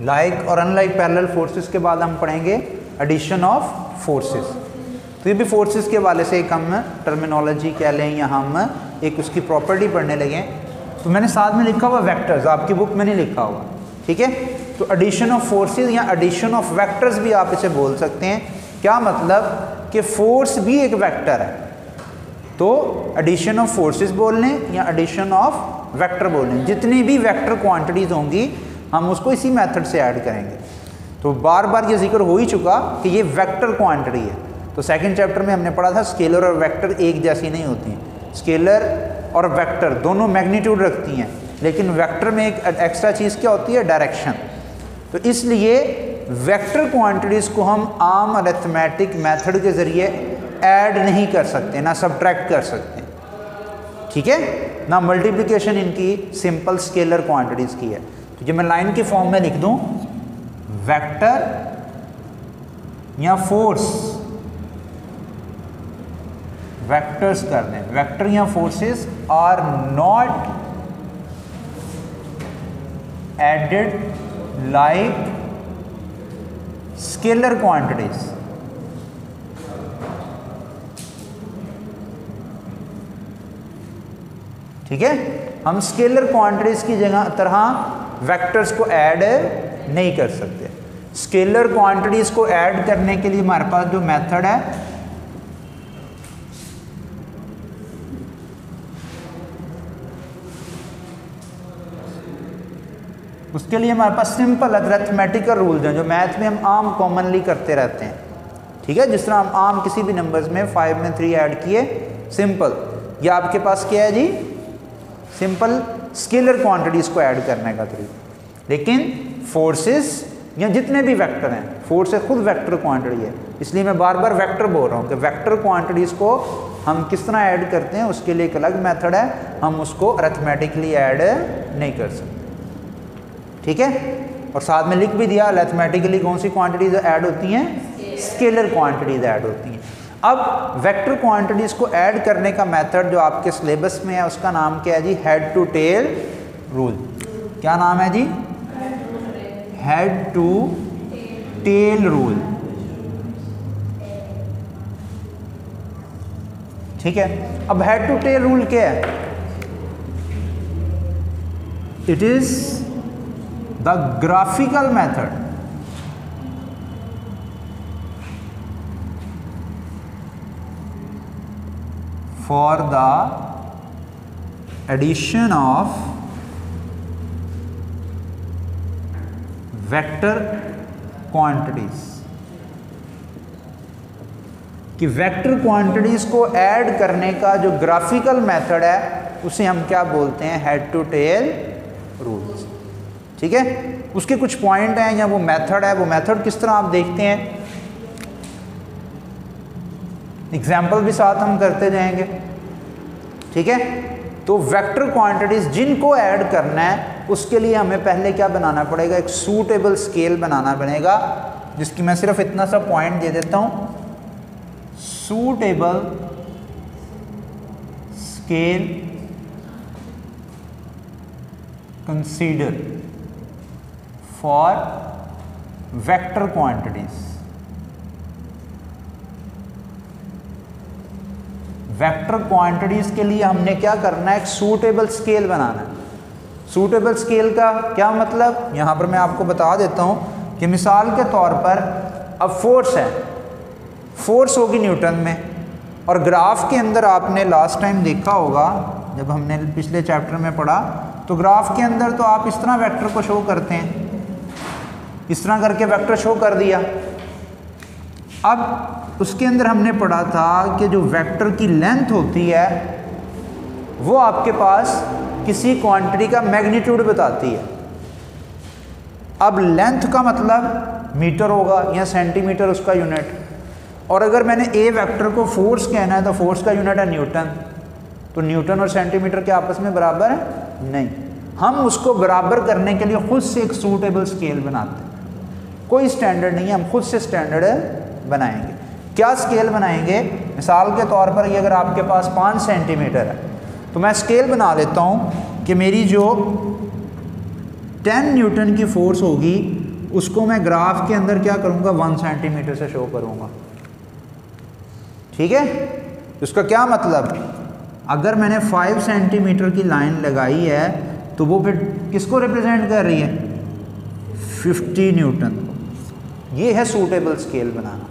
Like और unlike parallel forces के बाद हम पढ़ेंगे एडिशन ऑफ फोर्सेस। तो ये भी फोर्सेस के वाले से एक हम टर्मिनोलॉजी कह लें या हम एक उसकी प्रॉपर्टी पढ़ने लगे। तो मैंने साथ में लिखा हुआ वेक्टर्स, आपकी बुक में नहीं लिखा हुआ, ठीक है। तो एडिशन ऑफ फोर्सेस या एडिशन ऑफ वेक्टर्स भी आप इसे बोल सकते हैं। क्या मतलब कि फोर्स भी एक वेक्टर है, तो एडिशन ऑफ फोर्सेस बोल लें या एडिशन ऑफ वेक्टर बोल लें, जितनी भी वेक्टर क्वांटिटीज होंगी हम उसको इसी मेथड से ऐड करेंगे। तो बार बार ये जिक्र हो ही चुका कि ये वेक्टर क्वांटिटी है। तो सेकंड चैप्टर में हमने पढ़ा था स्केलर और वेक्टर एक जैसी नहीं होती हैं। स्केलर और वेक्टर दोनों मैग्नीट्यूड रखती हैं, लेकिन वेक्टर में एक एक्स्ट्रा चीज़ क्या होती है, डायरेक्शन। तो इसलिए वेक्टर क्वांटिटीज़ को हम आम अरिथमेटिक मेथड के ज़रिए ऐड नहीं कर सकते, ना सब्ट्रैक्ट कर सकते, ठीक है, ना मल्टीप्लिकेशन इनकी सिंपल स्केलर क्वांटिटीज़ की है। तो जब मैं लाइन के फॉर्म में लिख दूं वेक्टर या फोर्स, वेक्टर्स कर दें, वेक्टर या forces are not added like scalar quantities. ठीक है, हम स्केलर क्वांटिटीज की जगह तरह वेक्टर्स को ऐड नहीं कर सकते। स्केलर क्वांटिटीज को ऐड करने के लिए हमारे पास जो मेथड है उसके लिए हमारे पास सिंपल अरिथमेटिकल रूल्स हैं जो मैथ में हम आम कॉमनली करते रहते हैं, ठीक है। जिस तरह हम आम किसी भी नंबर्स में 5 में 3 ऐड किए, सिंपल। ये आपके पास क्या है जी, सिंपल स्केलर क्वांटिटीज को ऐड करने का तरीका। लेकिन फोर्सेस या जितने भी वेक्टर हैं, फोर्स खुद वेक्टर क्वांटिटी है, इसलिए मैं बार बार वेक्टर बोल रहा हूँ कि वेक्टर क्वांटिटीज को हम किस तरह ऐड करते हैं उसके लिए एक अलग मेथड है, हम उसको अरिथमेटिकली ऐड नहीं कर सकते, ठीक है। और साथ में लिख भी दिया अरिथमेटिकली कौन सी क्वांटिटीज ऐड होती हैं, स्केलर क्वांटिटीज ऐड होती हैं। अब वेक्टर क्वांटिटीज को ऐड करने का मेथड जो आपके सिलेबस में है उसका नाम क्या है जी, हेड टू टेल रूल। क्या नाम है जी, हेड टू टेल रूल, ठीक है। अब हेड टू टेल रूल क्या है, it is the graphical method for the addition of vector quantities, कि वेक्टर क्वांटिटीज को ऐड करने का जो ग्राफिकल मेथड है उसे हम क्या बोलते हैं, हेड टू टेल रूल्स, ठीक है। उसके कुछ पॉइंट हैं या वो मेथड है, वो मेथड किस तरह आप देखते हैं, एग्जाम्पल भी साथ हम करते जाएंगे, ठीक है। तो वेक्टर क्वांटिटीज जिनको ऐड करना है उसके लिए हमें पहले क्या बनाना पड़ेगा, एक सूटेबल स्केल बनाना पड़ेगा, जिसकी मैं सिर्फ इतना सा पॉइंट दे देता हूं, suitable scale consider for vector quantities. Vector quantities के लिए हमने क्या करना है, एक सूटेबल स्केल बनाना है। सूटेबल स्केल का क्या मतलब, यहाँ पर मैं आपको बता देता हूँ कि मिसाल के तौर पर अब फोर्स है, फोर्स होगी न्यूटन में, और ग्राफ के अंदर आपने लास्ट टाइम देखा होगा जब हमने पिछले चैप्टर में पढ़ा, तो ग्राफ के अंदर तो आप इस तरह वेक्टर को शो करते हैं, इस तरह करके वेक्टर शो कर दिया। अब उसके अंदर हमने पढ़ा था कि जो वेक्टर की लेंथ होती है वो आपके पास किसी क्वांटिटी का मैग्नीट्यूड बताती है। अब लेंथ का मतलब मीटर होगा या सेंटीमीटर उसका यूनिट, और अगर मैंने ए वेक्टर को फोर्स कहना है तो फोर्स का यूनिट है न्यूटन, तो न्यूटन और सेंटीमीटर के आपस में बराबर है नहीं। हम उसको बराबर करने के लिए खुद से एक सूटेबल स्केल बनाते हैं, कोई स्टैंडर्ड नहीं है, हम खुद से स्टैंडर्ड बनाएंगे। क्या स्केल बनाएंगे, मिसाल के तौर पर ये अगर आपके पास 5 सेंटीमीटर है तो मैं स्केल बना लेता हूँ कि मेरी जो 10 न्यूटन की फोर्स होगी उसको मैं ग्राफ के अंदर क्या करूँगा, 1 सेंटीमीटर से शो करूँगा। ठीक है, उसका क्या मतलब, अगर मैंने 5 सेंटीमीटर की लाइन लगाई है तो वो फिर किसको रिप्रेजेंट कर रही है, 50 न्यूटन। ये है सूटेबल स्केल बनाना।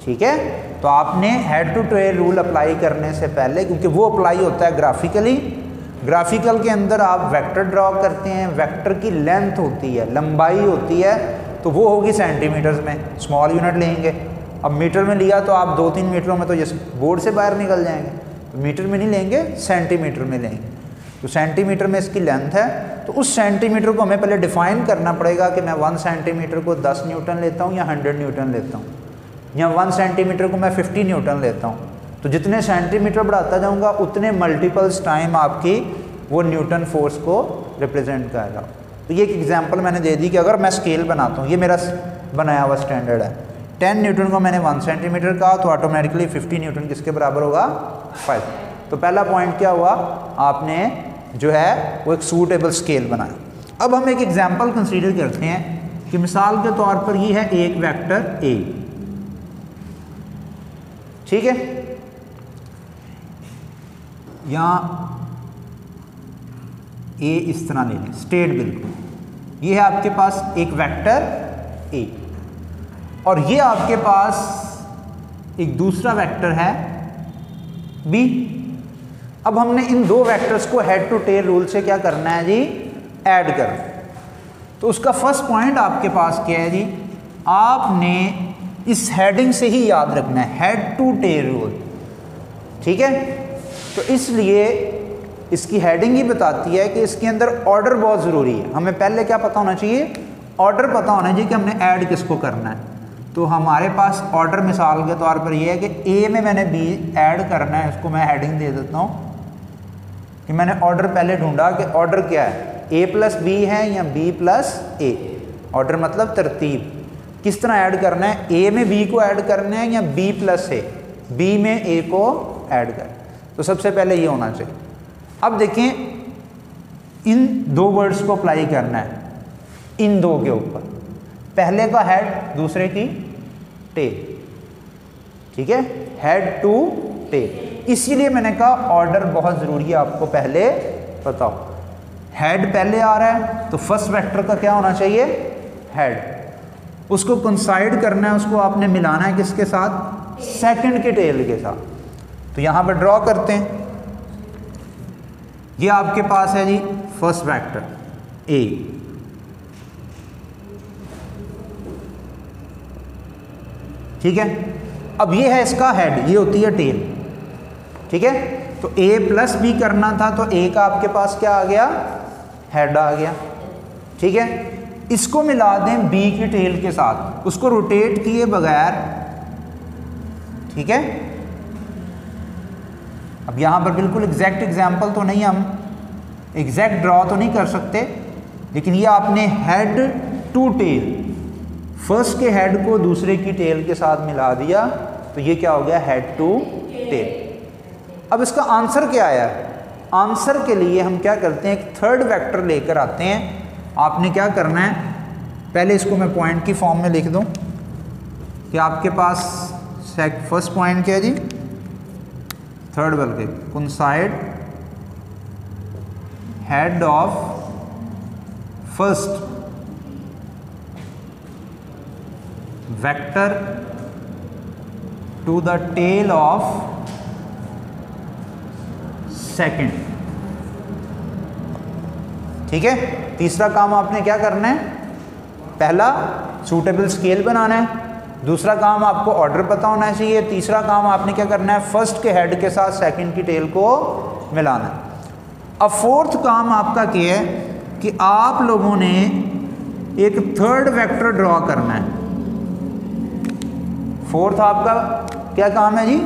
ठीक है, तो आपने head to tail rule apply करने से पहले, क्योंकि वो अप्लाई होता है ग्राफिकली, ग्राफिकल के अंदर आप वेक्टर ड्रॉ करते हैं, वेक्टर की लेंथ होती है, लंबाई होती है, तो वो होगी सेंटीमीटर्स में, स्मॉल यूनिट लेंगे। अब मीटर में लिया तो आप 2-3 मीटरों में तो ये बोर्ड से बाहर निकल जाएंगे, तो मीटर में नहीं लेंगे, सेंटीमीटर में लेंगे। तो सेंटीमीटर में इसकी लेंथ है, तो उस सेंटीमीटर को हमें पहले डिफाइन करना पड़ेगा कि मैं 1 सेंटीमीटर को 10 न्यूटन लेता हूँ या 100 न्यूटन लेता हूँ, या 1 सेंटीमीटर को मैं 50 न्यूटन लेता हूँ। तो जितने सेंटीमीटर बढ़ाता जाऊँगा उतने मल्टीपल्स टाइम आपकी वो न्यूटन फोर्स को रिप्रेजेंट करेगा। तो ये एक एग्जांपल मैंने दे दी कि अगर मैं स्केल बनाता हूँ, ये मेरा बनाया हुआ स्टैंडर्ड है, 10 न्यूटन को मैंने 1 सेंटीमीटर कहा, तो ऑटोमेटिकली 50 न्यूटन किसके बराबर होगा, 5। तो पहला पॉइंट क्या हुआ, आपने जो है वो एक सूटेबल स्केल बनाया। अब हम एक एग्जांपल कंसीडर करते हैं कि मिसाल के तौर पर ये है एक वेक्टर ए। ठीक है, यहाँ ए इस तरह ले लें, स्ट्रेट बिल्कुल। ये है आपके पास एक वेक्टर ए, और ये आपके पास एक दूसरा वेक्टर है बी। अब हमने इन दो वेक्टर्स को हेड टू टेल रूल से क्या करना है जी, ऐड करना। तो उसका फर्स्ट पॉइंट आपके पास क्या है जी, आपने इस हेडिंग से ही याद रखना है, हेड टू टेल रूल। ठीक है, तो इसलिए इसकी हेडिंग ही बताती है कि इसके अंदर ऑर्डर बहुत ज़रूरी है। हमें पहले क्या पता होना चाहिए, ऑर्डर पता होना चाहिए कि हमने ऐड किसको करना है। तो हमारे पास ऑर्डर मिसाल के तौर पर ये है कि ए में मैंने बी ऐड करना है, इसको मैं हेडिंग दे देता हूँ कि मैंने ऑर्डर पहले ढूंढा कि ऑर्डर क्या है, ए प्लस बी है या बी प्लस ए। ऑर्डर मतलब तरतीब, किस तरह ऐड करना है, ए में बी को ऐड करना है या बी प्लस ए, बी में ए को ऐड कर। तो सबसे पहले ये होना चाहिए। अब देखें, इन दो वर्ड्स को अप्लाई करना है इन दो के ऊपर, पहले का हेड, दूसरे की टेल। ठीक है, हेड टू टेल। इसीलिए मैंने कहा ऑर्डर बहुत ज़रूरी है, आपको पहले पता हो। हेड पहले आ रहा है तो फर्स्ट वेक्टर का क्या होना चाहिए, हेड। उसको कंसाइड करना है, उसको आपने मिलाना है किसके साथ, सेकंड के टेल के साथ। तो यहाँ पर ड्रॉ करते हैं, ये आपके पास है जी फर्स्ट वेक्टर ए। ठीक है, अब ये है इसका हेड, ये होती है टेल। ठीक है, तो ए प्लस बी करना था, तो ए का आपके पास क्या आ गया, हेड आ गया। ठीक है, इसको मिला दें बी की टेल के साथ, उसको रोटेट किए बगैर। ठीक है, अब यहाँ पर बिल्कुल एग्जैक्ट एग्जाम्पल तो नहीं, हम एग्जैक्ट ड्रॉ तो नहीं कर सकते, लेकिन ये आपने हेड टू टेल, फर्स्ट के हेड को दूसरे की टेल के साथ मिला दिया, तो ये क्या हो गया, हेड टू टेल। अब इसका आंसर क्या आया, आंसर के लिए हम क्या करते हैं, एक थर्ड वेक्टर लेकर आते हैं। आपने क्या करना है, पहले इसको मैं पॉइंट की फॉर्म में लिख दूं कि आपके पास फर्स्ट पॉइंट क्या है जी, थर्ड बल्कि coincide head of first vector to the tail of second. ठीक है, तीसरा काम आपने क्या करना है, पहला सूटेबल स्केल बनाना है, दूसरा काम आपको ऑर्डर पता होना चाहिए, तीसरा काम आपने क्या करना है, फर्स्ट के हेड के साथ सेकंड की टेल को मिलाना है। अब फोर्थ काम आपका क्या है कि आप लोगों ने एक थर्ड वेक्टर ड्रॉ करना है। फोर्थ आपका क्या काम है जी,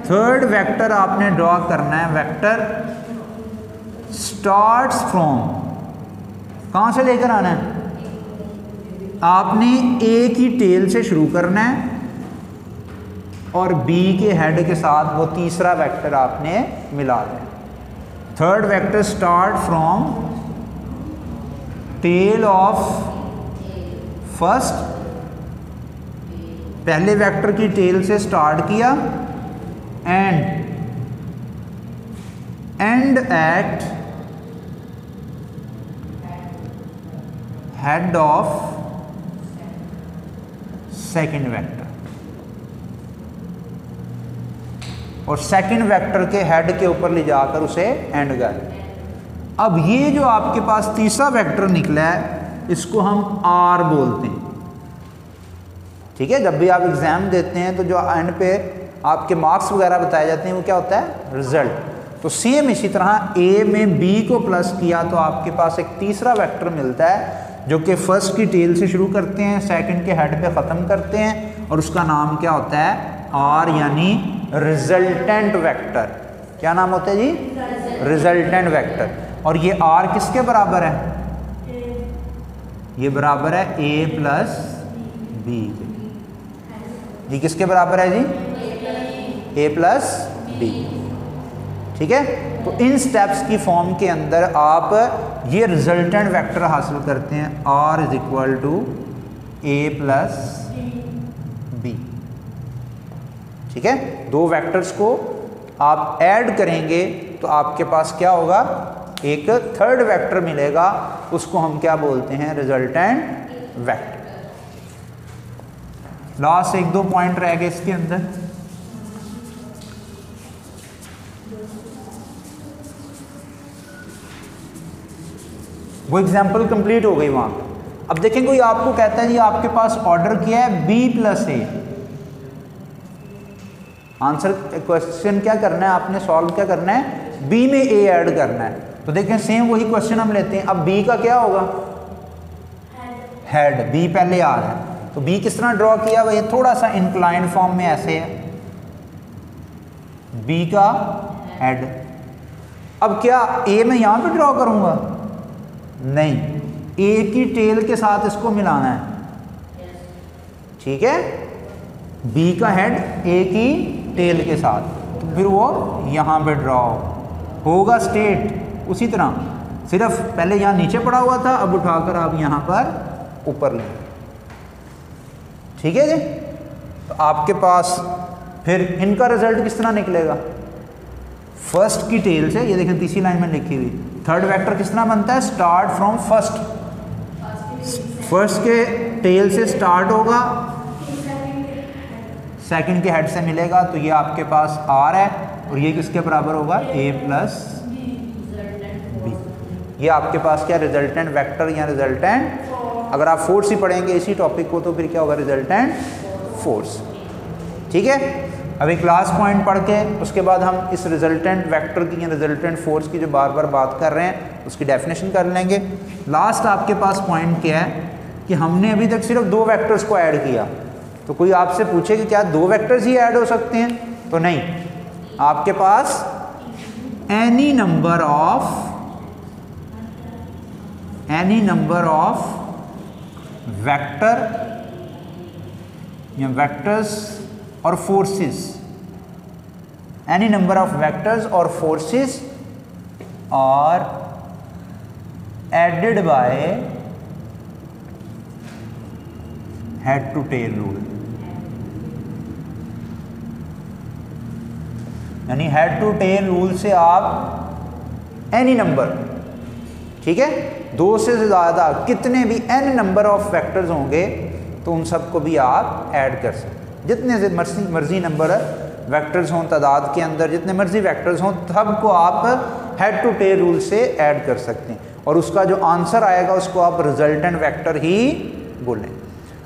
थर्ड वेक्टर आपने ड्रॉ करना है। वेक्टर स्टार्ट्स फ्रॉम, कहाँ से लेकर आना है, आपने ए की टेल से शुरू करना है और बी के हेड के साथ वो तीसरा वेक्टर आपने मिला देना। Third vector start from tail of first, पहले वेक्टर की टेल से स्टार्ट किया, end at head of second vector, और सेकंड वेक्टर के हेड के ऊपर ले जाकर उसे एंड कर। अब ये जो आपके पास तीसरा वेक्टर निकला है इसको हम आर बोलते हैं। ठीक है, जब भी आप एग्जाम देते हैं तो जो एंड पे आपके मार्क्स वगैरह बताए जाते हैं वो क्या होता है, रिजल्ट। तो सेम इसी तरह ए में बी को प्लस किया तो आपके पास एक तीसरा वेक्टर मिलता है जो कि फर्स्ट की टेल से शुरू करते हैं, सेकंड के हेड पे ख़त्म करते हैं, और उसका नाम क्या होता है, आर, यानी रिजल्टेंट वेक्टर। क्या नाम होता है जी, रिजल्टेंट वेक्टर। और ये आर किसके बराबर है, ये बराबर है ए प्लस बी के। जी किसके बराबर है जी, ए प्लस बी। ठीक है, तो इन स्टेप्स की फॉर्म के अंदर आप ये रिजल्टेंट वेक्टर हासिल करते हैं, R is equal to A plus B. ठीक है, दो वेक्टर्स को आप ऐड करेंगे तो आपके पास क्या होगा, एक थर्ड वेक्टर मिलेगा, उसको हम क्या बोलते हैं, रिजल्टेंट वेक्टर। लास्ट एक दो पॉइंट रह गए इसके अंदर। वो एग्जाम्पल कंप्लीट हो गई वहां। अब देखें कोई आपको कहता है जी आपके पास ऑर्डर किया है बी प्लस ए, आंसर क्वेश्चन क्या करना है आपने, सॉल्व क्या करना है, बी में ए ऐड करना है। तो देखें सेम वही क्वेश्चन हम लेते हैं। अब बी का क्या होगा, हेड, बी पहले आ रहा है तो बी किस तरह ड्रॉ किया, वही थोड़ा सा इंक्लाइंड फॉर्म में ऐसे है, बी का हेड। अब क्या ए में यहां पे ड्रॉ करूंगा, नहीं, ए की टेल के साथ इसको मिलाना है। ठीक है, बी का हेड ए की टेल के साथ, तो फिर वो यहां पे ड्रॉ होगा स्टेट उसी तरह, सिर्फ पहले यहां नीचे पड़ा हुआ था, अब उठाकर आप यहां पर ऊपर लें। ठीक है जी, तो आपके पास फिर इनका रिजल्ट किस तरह निकलेगा, फर्स्ट की टेल से, ये देखें तीसरी लाइन में लिखी हुई, थर्ड वेक्टर किस तरह बनता है, स्टार्ट फ्रॉम फर्स्ट, फर्स्ट के टेल से स्टार्ट होगा, सेकंड के हेड से मिलेगा, तो ये आपके पास आर है, और ये किसके बराबर होगा, ए प्लस बी। ये आपके पास क्या, रिजल्टेंट वेक्टर या रिजल्टेंट, अगर आप फोर्स ही पढ़ेंगे इसी टॉपिक को तो फिर क्या होगा, रिजल्टेंट फोर्स। ठीक है, अब एक लास्ट पॉइंट पढ़ के उसके बाद हम इस रिजल्टेंट वेक्टर की या रिजल्टेंट फोर्स की जो बार बार बात कर रहे हैं उसकी डेफिनेशन कर लेंगे। लास्ट आपके पास पॉइंट क्या है कि हमने अभी तक सिर्फ दो वेक्टर्स को ऐड किया, तो कोई आपसे पूछे कि क्या दो वेक्टर्स ही ऐड हो सकते हैं, तो नहीं, आपके पास एनी नंबर ऑफ वेक्टर या वेक्टर्स और forces, any number of vectors और forces are added by head to tail rule, यानी हेड टू टेल रूल से आप एनी नंबर, ठीक है, दो से ज़्यादा कितने भी एन नंबर ऑफ वेक्टर्स होंगे तो उन सबको भी आप ऐड कर सकते हैं। जितने से मर्जी नंबर वेक्टर्स हों तादाद के अंदर, जितने मर्जी वेक्टर्स हों, सबको आप हेड टू टेल रूल से ऐड कर सकते हैं, और उसका जो आंसर आएगा उसको आप रिजल्टेंट वेक्टर ही बोलें।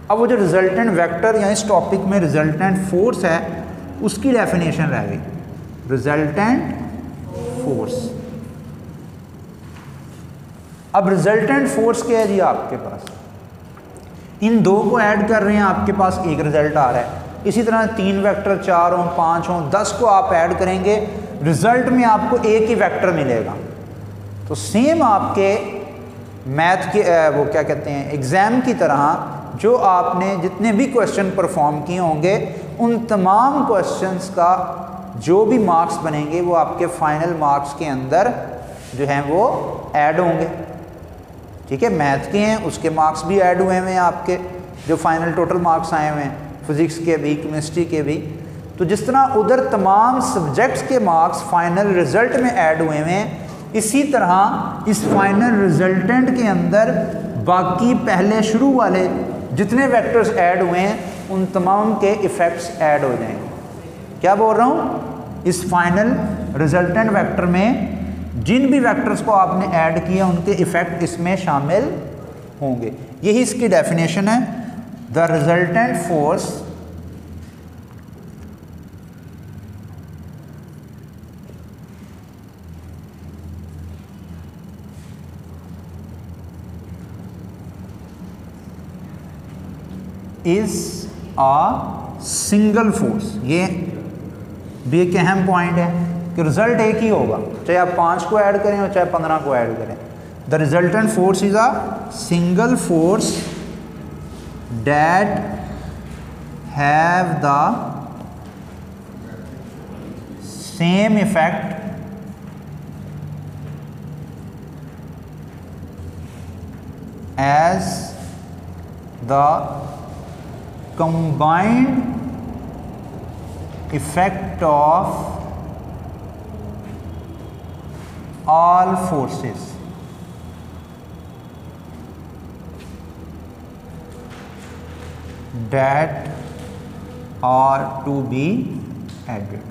अब वो जो रिजल्टेंट वेक्टर या इस टॉपिक में रिजल्टेंट फोर्स है उसकी डेफिनेशन रह गई, रिजल्टेंट फोर्स। अब रिजल्टेंट फोर्स क्या है जी, आपके पास इन दो को ऐड कर रहे हैं, आपके पास एक रिजल्ट आ रहा है। इसी तरह 3 वेक्टर 4 हों 5 हों 10 को आप ऐड करेंगे, रिजल्ट में आपको एक ही वेक्टर मिलेगा। तो सेम आपके मैथ के वो क्या कहते हैं एग्ज़ाम की तरह जो आपने जितने भी क्वेश्चन परफॉर्म किए होंगे उन तमाम क्वेश्चंस का जो भी मार्क्स बनेंगे वो आपके फाइनल मार्क्स के अंदर जो हैं वो ऐड होंगे। ठीक है, मैथ के हैं उसके मार्क्स भी ऐड हुए हैं आपके, जो फाइनल टोटल मार्क्स आए हुए हैं, फिज़िक्स के भी, केमिस्ट्री के भी। तो जिस तरह उधर तमाम सब्जेक्ट्स के मार्क्स फाइनल रिज़ल्ट में ऐड हुए हैं, इसी तरह इस फाइनल रिजल्टेंट के अंदर बाकी पहले शुरू वाले जितने वेक्टर्स ऐड हुए हैं उन तमाम के इफ़ेक्ट्स ऐड हो जाएंगे। क्या बोल रहा हूँ, इस फाइनल रिजल्टेंट वेक्टर में जिन भी वेक्टर्स को आपने ऐड किया उनके इफ़ेक्ट इसमें शामिल होंगे। यही इसकी डेफिनेशन है। The resultant force is a single force. ये भी एक अहम पॉइंट है कि रिजल्ट एक ही होगा, चाहे आप 5 को ऐड करें और चाहे 15 को ऐड करें। The resultant force is a single force that have the same effect as the combined effect of all forces that are to be added।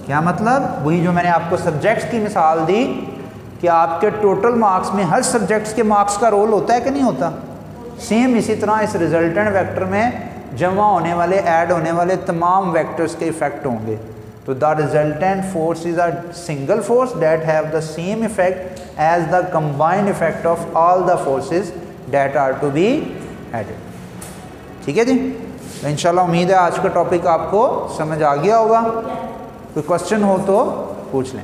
क्या मतलब, वही जो मैंने आपको सब्जेक्ट्स की मिसाल दी कि आपके टोटल मार्क्स में हर सब्जेक्ट्स के मार्क्स का रोल होता है कि नहीं होता, सेम इसी तरह इस रिजल्टेंट वेक्टर में जमा होने वाले, ऐड होने वाले तमाम वेक्टर्स के इफेक्ट होंगे। तो the resultant force is a single force that have the same effect as the combined effect of all the forces that are to be added. ठीक है जी, तो इंशाल्लाह उम्मीद है आज का टॉपिक आपको समझ आ गया होगा। कोई क्वेश्चन हो तो पूछ लें।